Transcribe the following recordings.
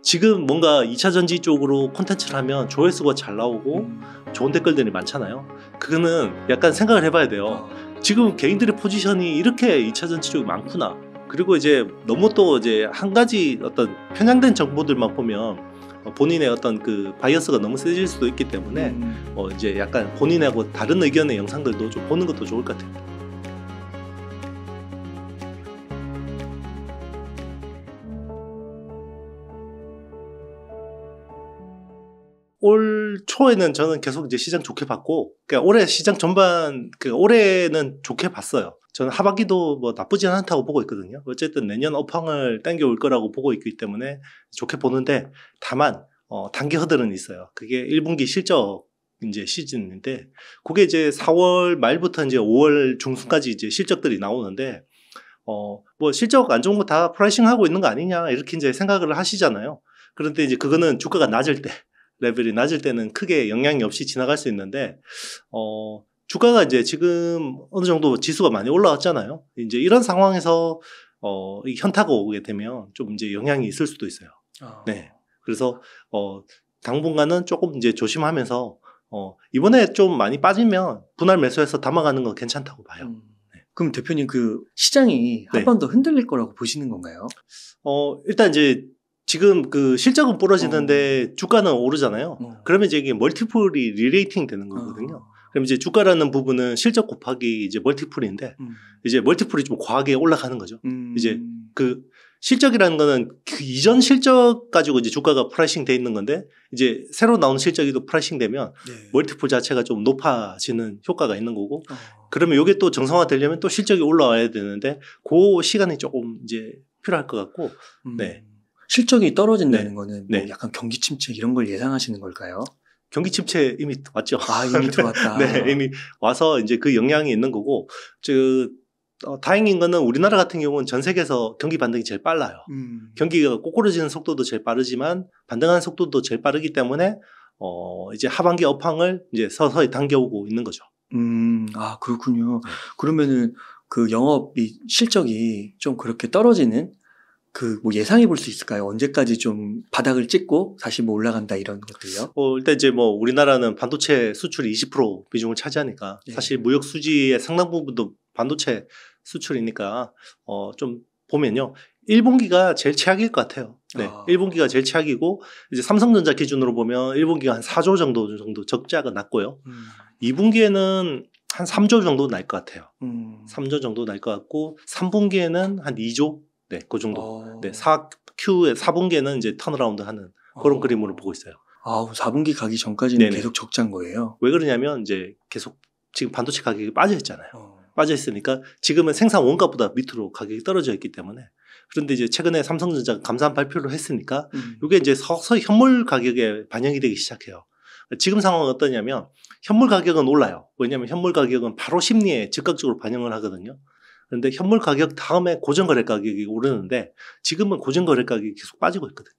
지금 뭔가 2차 전지 쪽으로 콘텐츠를 하면 조회수가 잘 나오고 좋은 댓글들이 많잖아요. 그거는 약간 생각을 해봐야 돼요. 지금 개인들의 포지션이 이렇게 2차 전지 쪽이 많구나. 그리고 이제 너무 또 이제 한 가지 어떤 편향된 정보들만 보면 본인의 어떤 그 바이어스가 너무 세질 수도 있기 때문에 이제 약간 본인하고 다른 의견의 영상들도 좀 보는 것도 좋을 것 같아요. 올 초에는 저는 계속 이제 시장 좋게 봤고, 그러니까 올해 시장 전반, 올해는 좋게 봤어요. 저는 하반기도 뭐 나쁘진 않다고 보고 있거든요. 어쨌든 내년 업황을 당겨올 거라고 보고 있기 때문에 좋게 보는데, 다만 단기 허들은 있어요. 그게 1분기 실적 이제 시즌인데, 그게 이제 4월 말부터 이제 5월 중순까지 이제 실적들이 나오는데, 뭐 실적 안 좋은 거 다 프라이싱 하고 있는 거 아니냐 이렇게 이제 생각을 하시잖아요. 그런데 이제 그거는 주가가 낮을 때, 레벨이 낮을 때는 크게 영향이 없이 지나갈 수 있는데, 주가가 이제 지금 어느 정도 지수가 많이 올라왔잖아요. 이제 이런 상황에서, 이 현타가 오게 되면 좀 이제 영향이 있을 수도 있어요. 네. 그래서, 당분간은 조금 이제 조심하면서, 이번에 좀 많이 빠지면 분할 매수해서 담아가는 건 괜찮다고 봐요. 네. 그럼 대표님 그 시장이 한 번 더 흔들릴 거라고 보시는 건가요? 일단 이제 지금 그 실적은 부러지는데 주가는 오르잖아요. 그러면 이제 이게 멀티플이 리레이팅 되는 거거든요. 그럼 이제 주가라는 부분은 실적 곱하기 이제 멀티플인데 이제 멀티플이 좀 과하게 올라가는 거죠. 이제 그 실적이라는 거는 그 이전 실적 가지고 이제 주가가 프라이싱 돼 있는 건데 이제 새로 나온 실적이 또 프라이싱 되면 멀티플 자체가 좀 높아지는 효과가 있는 거고 그러면 이게 또 정상화 되려면 또 실적이 올라와야 되는데 그 시간이 조금 이제 필요할 것 같고 네. 실적이 떨어진다는 거는 뭐 약간 경기 침체 이런 걸 예상하시는 걸까요? 경기 침체 이미 왔죠. 이미 들어왔다. 네, 이미 와서 이제 그 영향이 있는 거고, 다행인 거는 우리나라 같은 경우는 전 세계에서 경기 반등이 제일 빨라요. 경기가 꼬꾸라지는 속도도 제일 빠르지만 반등하는 속도도 제일 빠르기 때문에, 이제 하반기 업황을 이제 서서히 당겨오고 있는 거죠. 그렇군요. 그러면은 그 영업이 실적이 좀 그렇게 떨어지는 그 뭐 예상해 볼 수 있을까요? 언제까지 좀 바닥을 찍고 다시 뭐 올라간다 이런 것들요? 일단 이제 뭐 우리나라는 반도체 수출이 20% 비중을 차지하니까 사실 무역 수지의 상당 부분도 반도체 수출이니까 좀 보면요. 1분기가 제일 최악일 것 같아요. 네. 1분기가 제일 최악이고 이제 삼성전자 기준으로 보면 1분기가 한 4조 정도 적자가 났고요. 2분기에는 한 3조 정도 날 것 같아요. 3조 정도 날 것 같고 3분기에는 한 2조 네, 그 정도. 네, 4분기에는 이제 턴어라운드 하는 그런 그림으로 보고 있어요. 4분기 가기 전까지는 계속 적자인 거예요? 왜 그러냐면 이제 계속 지금 반도체 가격이 빠져 있잖아요. 빠져 있으니까 지금은 생산 원가보다 밑으로 가격이 떨어져 있기 때문에 그런데 이제 최근에 삼성전자가 감사한 발표를 했으니까 이게 이제 서서히 현물 가격에 반영이 되기 시작해요. 지금 상황은 어떠냐면 현물 가격은 올라요. 왜냐하면 현물 가격은 바로 심리에 즉각적으로 반영을 하거든요. 그런데 현물 가격 다음에 고정거래 가격이 오르는데 지금은 고정거래 가격이 계속 빠지고 있거든요.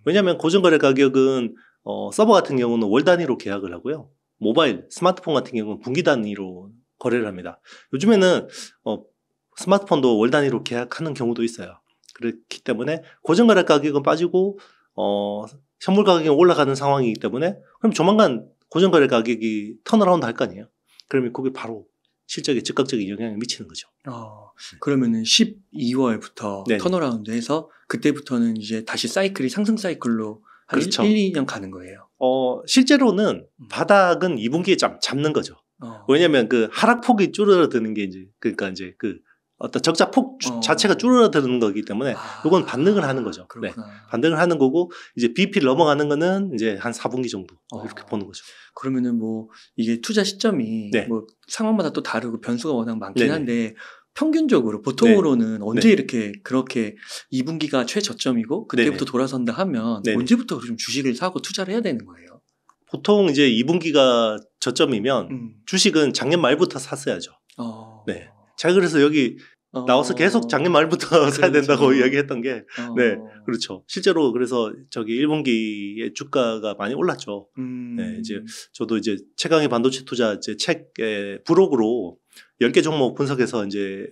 왜냐하면 고정거래 가격은 서버 같은 경우는 월 단위로 계약을 하고요. 모바일, 스마트폰 같은 경우는 분기 단위로 거래를 합니다. 요즘에는 스마트폰도 월 단위로 계약하는 경우도 있어요. 그렇기 때문에 고정거래 가격은 빠지고 현물 가격이 올라가는 상황이기 때문에 그럼 조만간 고정거래 가격이 턴어라운드 할 거 아니에요. 그러면 그게 바로 실적에 즉각적인 영향을 미치는 거죠. 그러면은 12월부터 턴어라운드 해서 그때부터는 이제 다시 사이클이 상승 사이클로 한 그렇죠. 1, 2년 가는 거예요. 실제로는 바닥은 2분기에 잡는 거죠. 왜냐면 그 하락폭이 줄어드는 게 이제 그러니까 이제 그 어떤 적자폭 자체가 줄어드는 거기 때문에 이건 반등을 하는 거죠. 네. 반등을 하는 거고 이제 BP를 넘어가는 거는 이제 한 4분기 정도 이렇게 보는 거죠. 그러면은 뭐 이게 투자 시점이 뭐 상황마다 또 다르고 변수가 워낙 많긴 한데 평균적으로 보통으로는 언제 이렇게 그렇게 2분기가 최저점이고 그때부터 돌아선다 하면 언제부터 좀 주식을 사고 투자를 해야 되는 거예요? 보통 이제 2분기가 저점이면 주식은 작년 말부터 샀어야죠. 네. 자, 그래서 여기 나와서 계속 작년 말부터 사야 된다고 이야기했던 게, 그렇죠. 실제로 그래서 저기 1분기에 주가가 많이 올랐죠. 네, 이제 저도 이제 최강의 반도체 투자 이제 책에 부록으로 10개 종목 분석해서 이제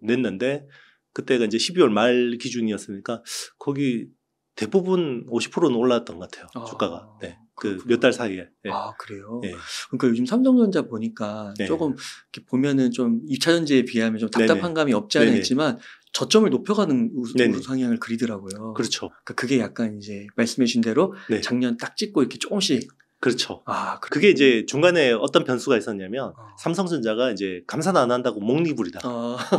냈는데 그때가 이제 12월 말 기준이었으니까 거기 대부분 50%는 올랐던 것 같아요. 주가가. 네. 그 몇 달 사이에. 네. 아, 그래요? 네. 그러니까 요즘 삼성전자 보니까 네. 조금 이렇게 보면은 좀 2차전지에 비하면 좀 답답한 감이 없지 않아 있지만 저점을 높여가는 우상향을 그리더라고요. 그렇죠. 그러니까 그게 약간 이제 말씀해 주신 대로 작년 딱 찍고 이렇게 조금씩. 그렇죠. 그게 이제 중간에 어떤 변수가 있었냐면 삼성전자가 이제 감산 안 한다고 목리부리다.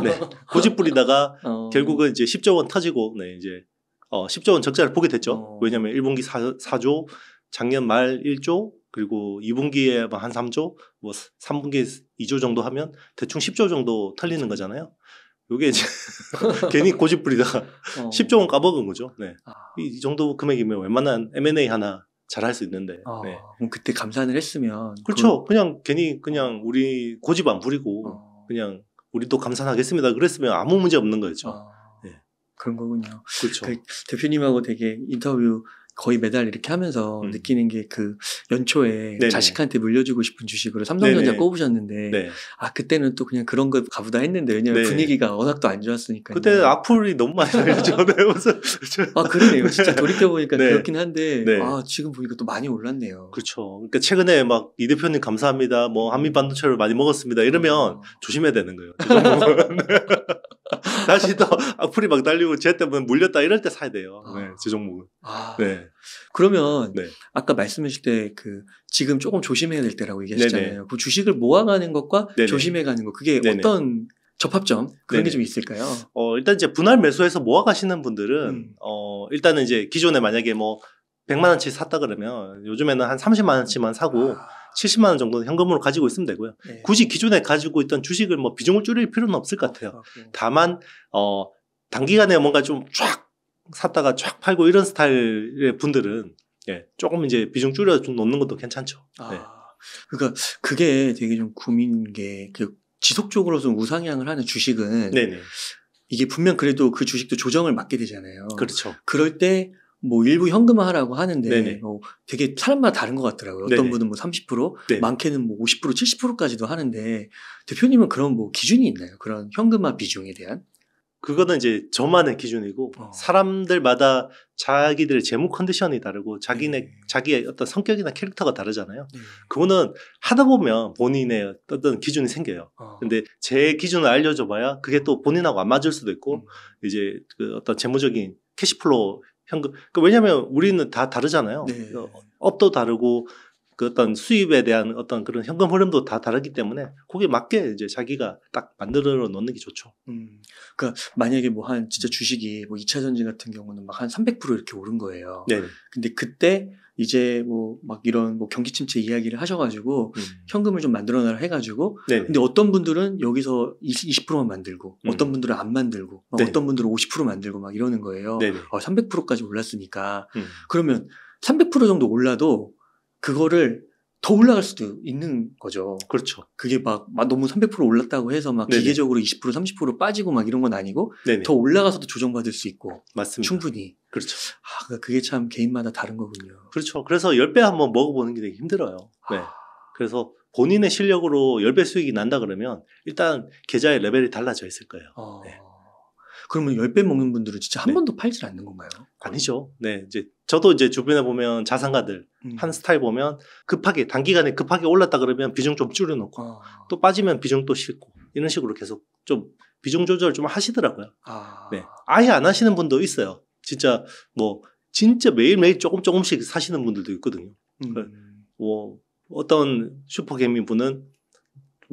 네. 고집 부리다가 결국은 이제 10조 원 터지고 이제 10조 원 적자를 보게 됐죠. 왜냐면 1분기 4조, 작년 말 1조, 그리고 2분기에 한 3조, 뭐 3분기에 2조 정도 하면 대충 10조 정도 털리는 거잖아요. 요게 이제 괜히 고집 부리다가 10조 원 까먹은 거죠. 네. 이 정도 금액이면 웬만한 M&A 하나 잘 할 수 있는데. 네. 그럼 그때 감산을 했으면. 그렇죠. 그냥 괜히 그냥 우리 고집 안 부리고 그냥 우리도 감산하겠습니다. 그랬으면 아무 문제 없는 거였죠. 네. 그런 거군요. 그렇죠. 대표님하고 되게 인터뷰 거의 매달 이렇게 하면서 느끼는 게 그 연초에 자식한테 물려주고 싶은 주식으로 삼성전자 꼽으셨는데 그때는 또 그냥 그런 거 가보다 했는데 왜냐면 분위기가 워낙 또 안 좋았으니까. 그때 악플이 너무 많이 나왔죠. 그러네요. 진짜 돌이켜보니까 그렇긴 한데 지금 보니까 또 많이 올랐네요. 그렇죠. 그러니까 최근에 막 이 대표님 감사합니다. 뭐 한미반도체를 많이 먹었습니다. 이러면 조심해야 되는 거예요. 다시 또 악플이 막 달리고 쟤 때문에 물렸다 이럴 때 사야 돼요. 제 종목은. 그러면 아까 말씀하실 때 그 지금 조금 조심해야 될 때라고 얘기하셨잖아요. 그 주식을 모아가는 것과 조심해가는 거 그게 어떤 접합점 그런 게 좀 있을까요? 일단 이제 분할 매수해서 모아가시는 분들은 일단은 이제 기존에 만약에 뭐 100만 원치 샀다 그러면 요즘에는 한 30만 원치만 사고 70만 원 정도는 현금으로 가지고 있으면 되고요. 굳이 기존에 가지고 있던 주식을 뭐 비중을 줄일 필요는 없을 것 같아요. 다만 단기간에 뭔가 좀 쫙 샀다가 쫙 팔고 이런 스타일의 분들은 조금 이제 비중 줄여 좀 놓는 것도 괜찮죠. 그러니까 그게 되게 좀 고민인 게 그 지속적으로 좀 우상향을 하는 주식은 이게 분명 그래도 그 주식도 조정을 맞게 되잖아요. 그렇죠. 그럴 때 뭐 일부 현금화하라고 하는데 되게 사람마다 다른 것 같더라고요. 어떤 분은 뭐 30%, 많게는 뭐 50%, 70%까지도 하는데 대표님은 그런 뭐 기준이 있나요? 그런 현금화 비중에 대한? 그거는 이제 저만의 기준이고 사람들마다 자기들의 재무 컨디션이 다르고 자기의 어떤 성격이나 캐릭터가 다르잖아요. 그거는 하다 보면 본인의 어떤 기준이 생겨요. 근데 제 기준을 알려줘 봐야 그게 또 본인하고 안 맞을 수도 있고 이제 그 어떤 재무적인 캐시플로우 현금. 왜냐하면 우리는 다 다르잖아요. 업도 다르고 그 어떤 수입에 대한 어떤 그런 현금 흐름도 다 다르기 때문에 거기에 맞게 이제 자기가 딱 만들어 놓는 게 좋죠. 그러니까 만약에 뭐 한 진짜 주식이 뭐 2차 전지 같은 경우는 막 한 300% 이렇게 오른 거예요. 근데 그때 이제 뭐 막 이런 뭐 경기 침체 이야기를 하셔가지고 현금을 좀 만들어놔라 해가지고 근데 어떤 분들은 여기서 20%만 만들고 어떤 분들은 안 만들고 어떤 분들은 50% 만들고 막 이러는 거예요. 300%까지 올랐으니까 그러면 300% 정도 올라도 그거를 더 올라갈 수도 있는 거죠. 그렇죠. 그게 막 너무 300% 올랐다고 해서 막 기계적으로 20% 30% 빠지고 막 이런 건 아니고 더 올라가서도 조정받을 수 있고. 맞습니다. 충분히. 그렇죠. 그게 참 개인마다 다른 거군요. 그렇죠. 그래서 10배 한번 먹어보는 게 되게 힘들어요. 그래서 본인의 실력으로 10배 수익이 난다 그러면 일단 계좌의 레벨이 달라져 있을 거예요. 그러면 10배 먹는 분들은 진짜 한 번도 팔질 않는 건가요? 아니죠. 이제 저도 이제 주변에 보면 자산가들 한 스타일 보면 단기간에 급하게 올랐다 그러면 비중 좀 줄여놓고 또 빠지면 비중 또 싣고 이런 식으로 계속 좀 비중 조절 좀 하시더라고요. 아예 안 하시는 분도 있어요. 진짜 매일매일 조금씩 사시는 분들도 있거든요. 뭐 어떤 슈퍼개미 분은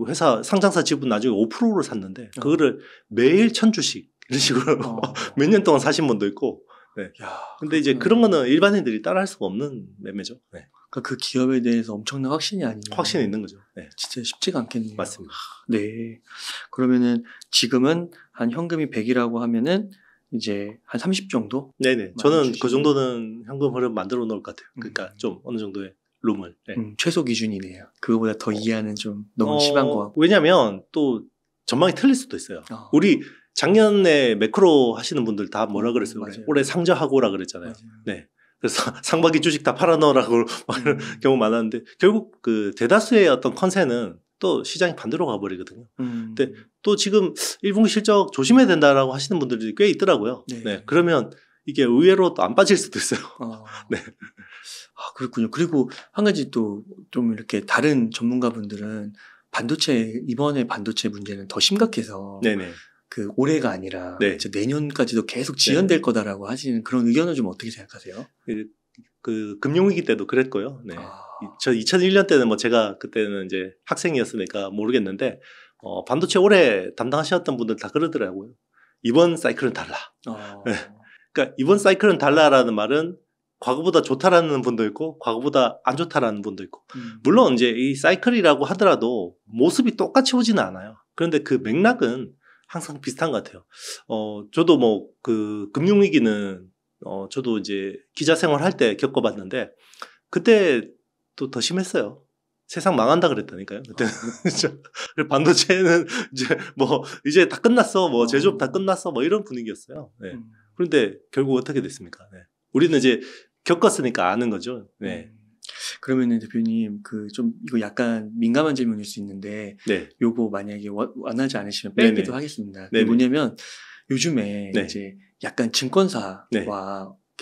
회사 상장사 지분 나중에 5%를 샀는데 그거를 매일 1000주씩 이런 식으로 몇 년 동안 사신 분도 있고. 근데 이제 그런 거는 일반인들이 따라할 수가 없는 매매죠. 그러니까 그 기업에 대해서 엄청난 확신이 아니면 확신이 있는 거죠. 진짜 쉽지가 않겠네요. 맞습니다. 그러면은 지금은 한 현금이 100이라고 하면은 이제 한 30 정도? 저는 그 정도는 현금 흐름 만들어 놓을 것 같아요. 그러니까 좀 어느 정도의 룸을. 최소 기준이네요. 그거보다 더 이해하는 좀 너무 심한 거 같고. 왜냐면 또 전망이 틀릴 수도 있어요. 우리 작년에 매크로 하시는 분들 다 뭐라 그랬어요? 올해 상저하고라 그랬잖아요. 그래서 상반기 주식 다 팔아넣으라고 이런 경우 많았는데 결국 그 대다수의 어떤 컨센은 또 시장이 반대로 가버리거든요. 근데 또 지금 1분기 실적 조심해야 된다라고 하시는 분들이 꽤 있더라고요. 그러면 이게 의외로 또 안 빠질 수도 있어요. 네. 아, 그렇군요. 그리고 한 가지 또 좀 이렇게 다른 전문가분들은 이번에 반도체 문제는 더 심각해서 네네. 그 올해가 아니라 네. 내년까지도 계속 지연될 거다라고 하시는 그런 의견은 좀 어떻게 생각하세요? 그 금융위기 때도 그랬고요. 네. 저 2001년 때는 뭐 제가 그때는 이제 학생이었으니까 모르겠는데 반도체 오래 담당하셨던 분들 다 그러더라고요. 이번 사이클은 달라. 네. 그러니까 이번 사이클은 달라라는 말은 과거보다 좋다라는 분도 있고 과거보다 안 좋다라는 분도 있고 물론 이제 이 사이클이라고 하더라도 모습이 똑같이 오지는 않아요. 그런데 그 맥락은 항상 비슷한 것 같아요. 저도 뭐 그 금융위기는 저도 이제 기자 생활할 때 겪어봤는데 그때 또 더 심했어요. 세상 망한다 그랬다니까요. 그때는 반도체는 이제 다 끝났어, 뭐 제조업 다 끝났어, 뭐 이런 분위기였어요. 네. 그런데 결국 어떻게 됐습니까? 네. 우리는 이제 겪었으니까 아는 거죠. 네. 그러면은 대표님 좀 이거 약간 민감한 질문일 수 있는데 네. 요거 만약에 원하지 않으시면 빼기도 하겠습니다. 뭐냐면 요즘에 네. 이제 약간 증권사와 네.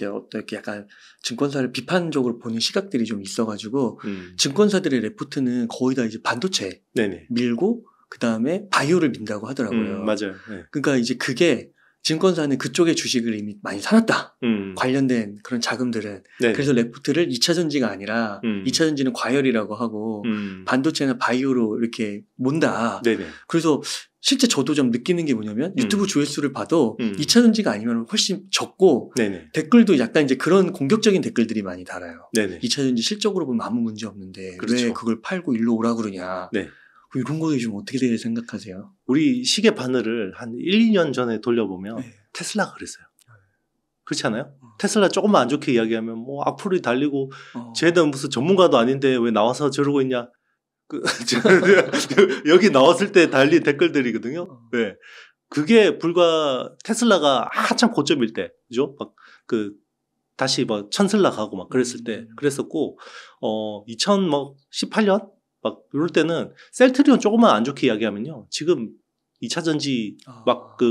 어떻게 약간 증권사를 비판적으로 보는 시각들이 좀 있어가지고 증권사들의 레포트는 거의 다 이제 반도체 밀고 그 다음에 바이오를 민다고 하더라고요. 맞아요. 네. 그러니까 이제 그게 증권사는 그쪽의 주식을 이미 많이 사놨다. 관련된 그런 자금들은. 네네. 그래서 레포트를 2차전지가 아니라 2차전지는 과열이라고 하고 반도체나 바이오로 이렇게 몬다. 네네. 그래서 실제 저도 좀 느끼는 게 뭐냐면 유튜브 조회수를 봐도 2차전지가 아니면 훨씬 적고 네네. 댓글도 약간 이제 그런 공격적인 댓글들이 많이 달아요. 네네. 2차전지 실적으로 보면 아무 문제 없는데 그렇죠. 왜 그걸 팔고 일로 오라 그러냐. 네. 이런 거에 좀 어떻게 생각하세요? 우리 시계 바늘을 한 1, 2년 전에 돌려보면 네. 테슬라가 그랬어요. 그렇지 않아요? 테슬라 조금만 안 좋게 이야기하면 뭐 악플이 달리고 쟤는 무슨 전문가도 아닌데 왜 나와서 저러고 있냐. 여기 나왔을 때 달린 댓글들이거든요. 네. 그게 불과 테슬라가 한참 고점일 때, 그죠? 다시 천슬라 가고 막 그랬을 때 그랬었고, 2018년? 막 이럴 때는 셀트리온 조금만 안 좋게 이야기하면요. 지금 2차전지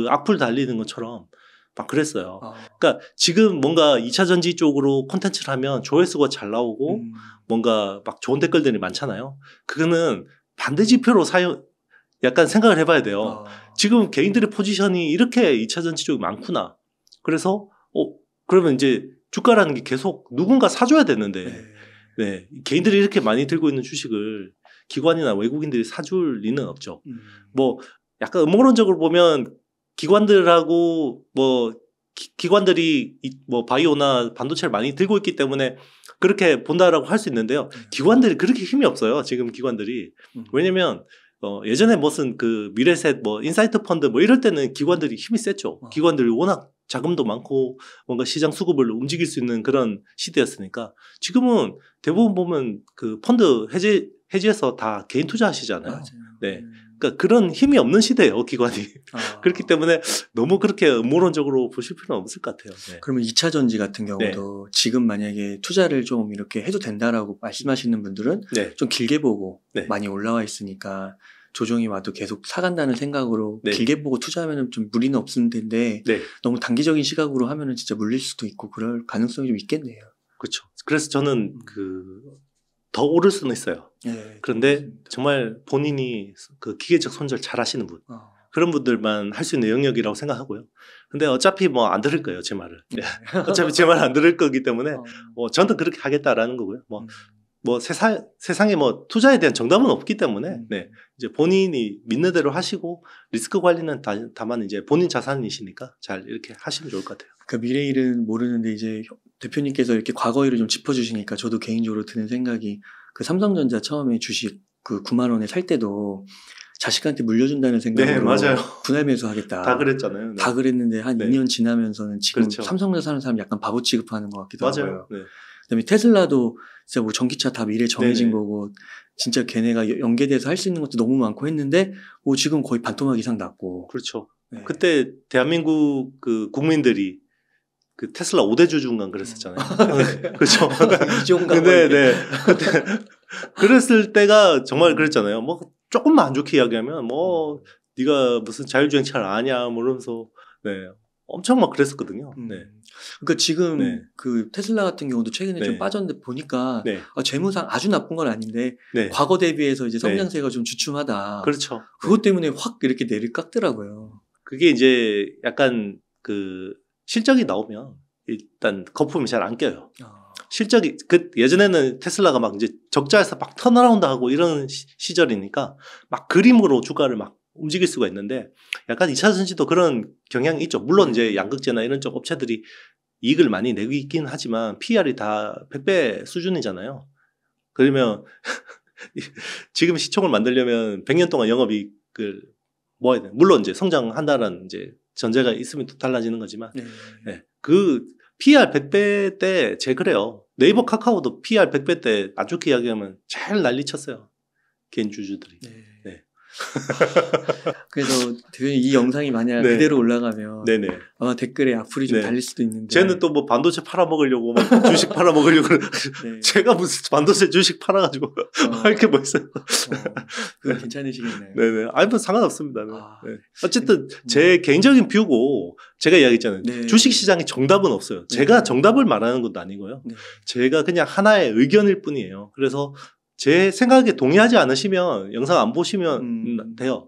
악플 달리는 것처럼 막 그랬어요. 그러니까 지금 뭔가 2차전지 쪽으로 콘텐츠를 하면 조회수가 잘 나오고 뭔가 막 좋은 댓글들이 많잖아요. 그거는 반대 지표로 약간 생각을 해봐야 돼요. 지금 개인들의 포지션이 이렇게 2차전지 쪽이 많구나. 그래서 그러면 이제 주가라는 게 계속 누군가 사줘야 되는데 네, 개인들이 이렇게 많이 들고 있는 주식을 기관이나 외국인들이 사줄 리는 없죠. 뭐 약간 음모론적으로 보면 기관들하고 기관들이 바이오나 반도체를 많이 들고 있기 때문에 그렇게 본다라고 할 수 있는데요. 기관들이 그렇게 힘이 없어요. 지금 기관들이. 왜냐면 예전에 무슨 미래셋 인사이트 펀드 이럴 때는 기관들이 힘이 셌죠. 기관들이 워낙 자금도 많고 뭔가 시장 수급을 움직일 수 있는 그런 시대였으니까 지금은 대부분 보면 펀드 해지해서 다 개인 투자하시잖아요. 맞아요. 네. 그러니까 그런 힘이 없는 시대예요, 기관이. 그렇기 때문에 너무 그렇게 음모론적으로 보실 필요는 없을 것 같아요. 네. 그러면 2차전지 같은 경우도 지금 만약에 투자를 좀 이렇게 해도 된다라고 말씀하시는 분들은 좀 길게 보고 많이 올라와 있으니까 조정이 와도 계속 사간다는 생각으로 길게 보고 투자하면 좀 무리는 없을 텐데 너무 단기적인 시각으로 하면 진짜 물릴 수도 있고 그럴 가능성이 좀 있겠네요. 그렇죠. 그래서 저는 더 오를 수는 있어요. 그런데 그렇습니다. 정말 본인이 기계적 손절 잘 하시는 분 그런 분들만 할 수 있는 영역이라고 생각하고요. 근데 어차피 안 들을 거예요, 제 말을. 어차피 제 말 안 들을 거기 때문에 저는 그렇게 하겠다라는 거고요. 세상에 투자에 대한 정답은 없기 때문에 이제 본인이 믿는 대로 하시고 리스크 관리는 다만 이제 본인 자산이시니까 잘 이렇게 하시면 좋을 것 같아요. 그러니까 미래일은 모르는데 이제 대표님께서 이렇게 과거 일을 좀 짚어주시니까 저도 개인적으로 드는 생각이 삼성전자 처음에 주식 9만 원에 살 때도 자식한테 물려준다는 생각으로 맞아요. 분할 매수하겠다. 다 그랬잖아요. 다 그랬는데 한 2년 지나면서는 지금 그렇죠. 삼성전자 사는 사람 약간 바보 취급하는 것 같기도 하고요. 맞아요. 그다음에 테슬라도 진짜 전기차 다 미래 정해진 거고 진짜 걔네가 연계돼서 할 수 있는 것도 너무 많고 했는데 지금 거의 반토막 이상 났고. 그렇죠. 그때 대한민국 국민들이 테슬라 5대주 중간 그랬었잖아요. 그렇죠. 근데 그때 그랬을 때가 정말 그랬잖아요. 조금만 안 좋게 이야기하면 네가 무슨 자율주행차를 아냐 이러면서 엄청 막 그랬었거든요. 네. 그러니까 지금 그 테슬라 같은 경우도 최근에 좀 빠졌는데 보니까 재무상 아주 나쁜 건 아닌데 과거 대비해서 이제 성장세가 좀 주춤하다. 그렇죠. 그것 때문에 확 이렇게 내를 깎더라고요. 그게 이제 약간 그 실적이 나오면 일단 거품이 잘 안 껴요. 실적이 예전에는 테슬라가 막 이제 적자에서 막 턴어라운드 하고 이런 시절이니까 막 그림으로 주가를 막 움직일 수가 있는데 약간 2차 전지도 그런 경향이 있죠. 물론 이제 양극재나 이런 쪽 업체들이 이익을 많이 내고 있긴 하지만 PR이 다 100배 수준이잖아요. 그러면 지금 시총을 만들려면 100년 동안 영업이익을 모아야 돼. 물론 이제 성장한다는 이제 전제가 있으면 또 달라지는 거지만 그 PR 100배 때 제일 그래요. 네이버 카카오도 PR 100배 때 안 좋게 이야기하면 제일 난리쳤어요. 개인 주주들이. 그래서 대표님 이 영상이 만약 그대로 올라가면 아마 댓글에 악플이 좀 달릴 수도 있는데 쟤는 또 뭐 반도체 팔아먹으려고 막 주식 팔아먹으려고 제가 무슨 반도체 주식 팔아가지고 할 게 뭐 있어요. 그건 괜찮으시겠네요. 네네. 아니 뭐 상관없습니다. 어쨌든 제 개인적인 뷰고 제가 이야기했잖아요. 주식시장에 정답은 없어요. 제가 정답을 말하는 것도 아니고요. 제가 그냥 하나의 의견일 뿐이에요. 그래서 제 생각에 동의하지 않으시면 영상 안 보시면 돼요.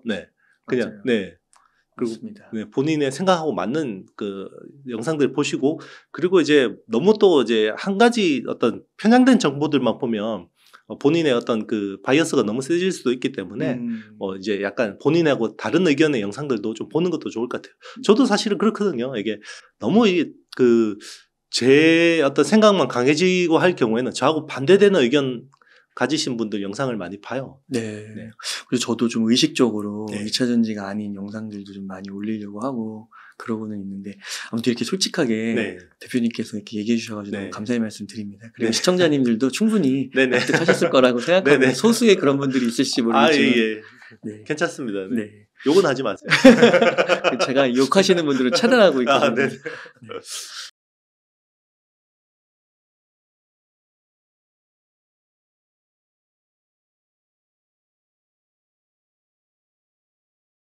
그냥 그리고 본인의 생각하고 맞는 그 영상들 보시고 그리고 이제 너무 또 이제 한 가지 어떤 편향된 정보들만 보면 본인의 어떤 그 바이어스가 너무 세질 수도 있기 때문에 이제 약간 본인하고 다른 의견의 영상들도 좀 보는 것도 좋을 것 같아요. 저도 사실은 그렇거든요. 이게 너무 제 어떤 생각만 강해지고 할 경우에는 저하고 반대되는 의견 가지신 분들 영상을 많이 봐요. 그래서 저도 좀 의식적으로 2차 전지가 아닌 영상들도 좀 많이 올리려고 하고 그러고는 있는데 아무튼 이렇게 솔직하게 대표님께서 이렇게 얘기해 주셔가지고 너무 감사의 말씀 드립니다. 그리고 시청자님들도 충분히 납득하셨을 거라고 생각하고 소수의 그런 분들이 있을지 모르겠지만 괜찮습니다. 욕은 하지 마세요. 제가 욕하시는 분들은 차단하고 있거든요.